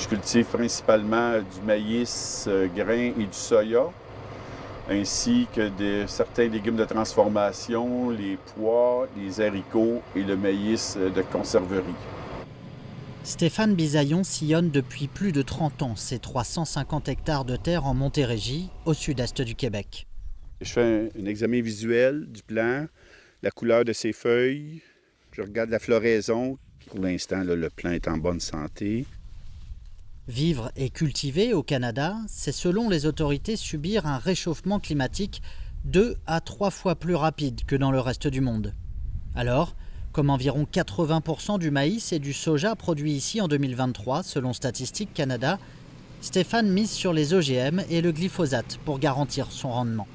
cultive principalement du maïs grain et du soya, ainsi que certains légumes de transformation, les pois, les haricots et le maïs de conserverie. Stéphane Bisaillon sillonne depuis plus de 30 ans ces 350 hectares de terre en Montérégie, au sud-est du Québec. Je fais un examen visuel du plant, la couleur de ses feuilles, je regarde la floraison. Pour l'instant, le plant est en bonne santé. Vivre et cultiver au Canada, c'est selon les autorités subir un réchauffement climatique 2 à 3 fois plus rapide que dans le reste du monde. Alors, comme environ 80% du maïs et du soja produits ici en 2023, selon Statistique Canada, Stéphane mise sur les OGM et le glyphosate pour garantir son rendement.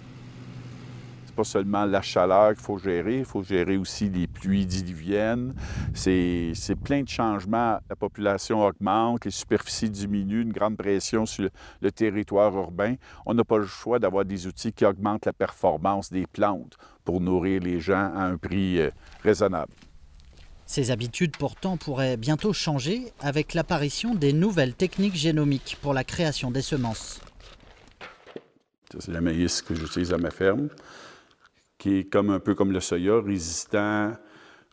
C'est pas seulement la chaleur qu'il faut gérer, il faut gérer aussi les pluies diluviennes. C'est plein de changements. La population augmente, les superficies diminuent, une grande pression sur le territoire urbain. On n'a pas le choix d'avoir des outils qui augmentent la performance des plantes pour nourrir les gens à un prix raisonnable. Ces habitudes pourtant pourraient bientôt changer avec l'apparition des nouvelles techniques génomiques pour la création des semences. Ça, c'est le maïs que j'utilise à ma ferme, qui est un peu comme le soya, résistant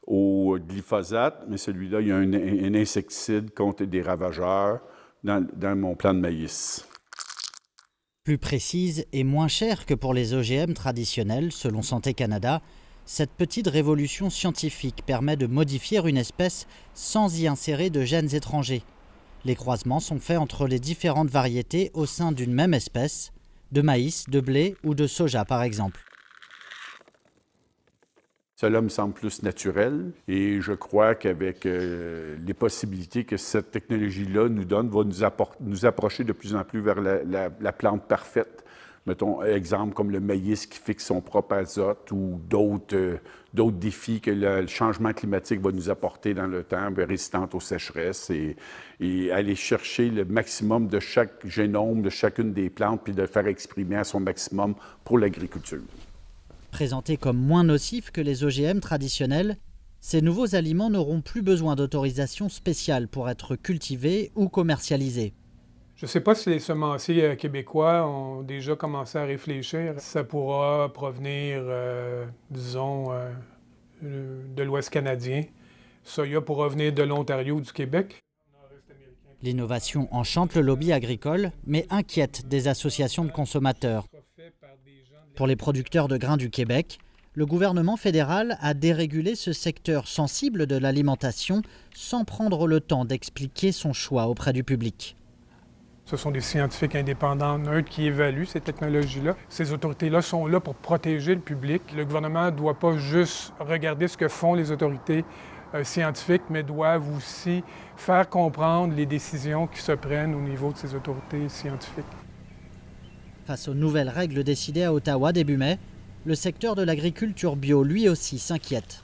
au glyphosate, mais celui-là, il y a un insecticide contre des ravageurs dans mon plant de maïs. Plus précise et moins chère que pour les OGM traditionnels, selon Santé Canada, cette petite révolution scientifique permet de modifier une espèce sans y insérer de gènes étrangers. Les croisements sont faits entre les différentes variétés au sein d'une même espèce, de maïs, de blé ou de soja par exemple. Cela me semble plus naturel et je crois qu'avec les possibilités que cette technologie-là nous donne, va nous approcher de plus en plus vers la plante parfaite. Mettons, exemple comme le maïs qui fixe son propre azote ou d'autres défis que le changement climatique va nous apporter dans le temps, résistante aux sécheresses et aller chercher le maximum de chaque génome de chacune des plantes puis de le faire exprimer à son maximum pour l'agriculture. Présentés comme moins nocifs que les OGM traditionnels, ces nouveaux aliments n'auront plus besoin d'autorisation spéciale pour être cultivés ou commercialisés. Je ne sais pas si les semenciers québécois ont déjà commencé à réfléchir. Ça pourra provenir, de l'Ouest canadien. Soya pourra venir de l'Ontario ou du Québec. L'innovation enchante le lobby agricole, mais inquiète des associations de consommateurs. Pour les producteurs de grains du Québec, le gouvernement fédéral a dérégulé ce secteur sensible de l'alimentation sans prendre le temps d'expliquer son choix auprès du public. Ce sont des scientifiques indépendants, neutres, qui évaluent ces technologies-là. Ces autorités-là sont là pour protéger le public. Le gouvernement ne doit pas juste regarder ce que font les autorités scientifiques, mais doivent aussi faire comprendre les décisions qui se prennent au niveau de ces autorités scientifiques. Face aux nouvelles règles décidées à Ottawa début mai, le secteur de l'agriculture bio lui aussi s'inquiète.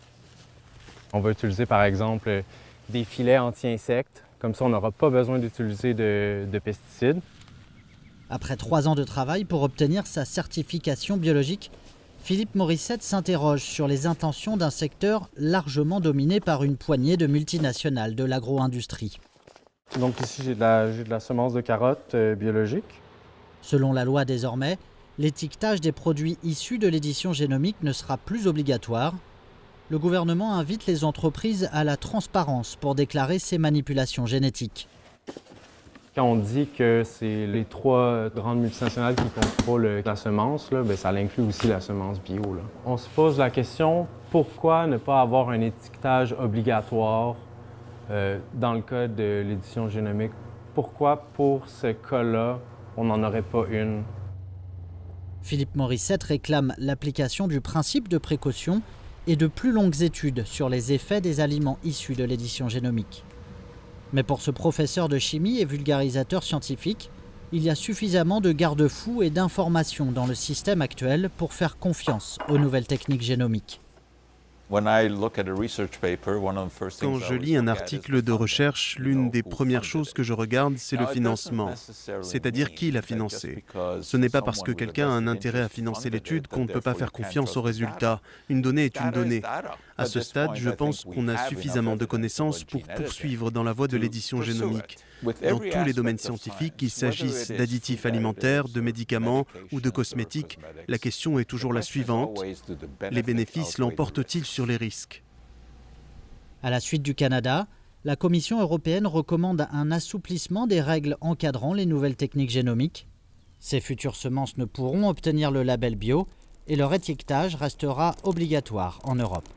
On va utiliser par exemple des filets anti-insectes. Comme ça, on n'aura pas besoin d'utiliser de pesticides. Après 3 ans de travail pour obtenir sa certification biologique, Philippe Morissette s'interroge sur les intentions d'un secteur largement dominé par une poignée de multinationales de l'agro-industrie. Donc ici, j'ai de la semence de carottes biologique. Selon la loi désormais, l'étiquetage des produits issus de l'édition génomique ne sera plus obligatoire. Le gouvernement invite les entreprises à la transparence pour déclarer ces manipulations génétiques. Quand on dit que c'est les 3 grandes multinationales qui contrôlent la semence, là, ça inclut aussi la semence bio. Là. On se pose la question, pourquoi ne pas avoir un étiquetage obligatoire dans le cas de l'édition génomique? Pourquoi, pour ce cas-là, on n'en aurait pas une? Philippe Morissette réclame l'application du principe de précaution et de plus longues études sur les effets des aliments issus de l'édition génomique. Mais pour ce professeur de chimie et vulgarisateur scientifique, il y a suffisamment de garde-fous et d'informations dans le système actuel pour faire confiance aux nouvelles techniques génomiques. Quand je lis un article de recherche, l'une des premières choses que je regarde, c'est le financement, c'est-à-dire qui l'a financé. Ce n'est pas parce que quelqu'un a un intérêt à financer l'étude qu'on ne peut pas faire confiance aux résultats. Une donnée est une donnée. À ce stade, je pense qu'on a suffisamment de connaissances pour poursuivre dans la voie de l'édition génomique. Dans tous les domaines scientifiques, qu'il s'agisse d'additifs alimentaires, de médicaments ou de cosmétiques, la question est toujours la suivante: les bénéfices l'emportent-ils sur les risques? À la suite du Canada, la Commission européenne recommande un assouplissement des règles encadrant les nouvelles techniques génomiques. Ces futures semences ne pourront obtenir le label bio et leur étiquetage restera obligatoire en Europe.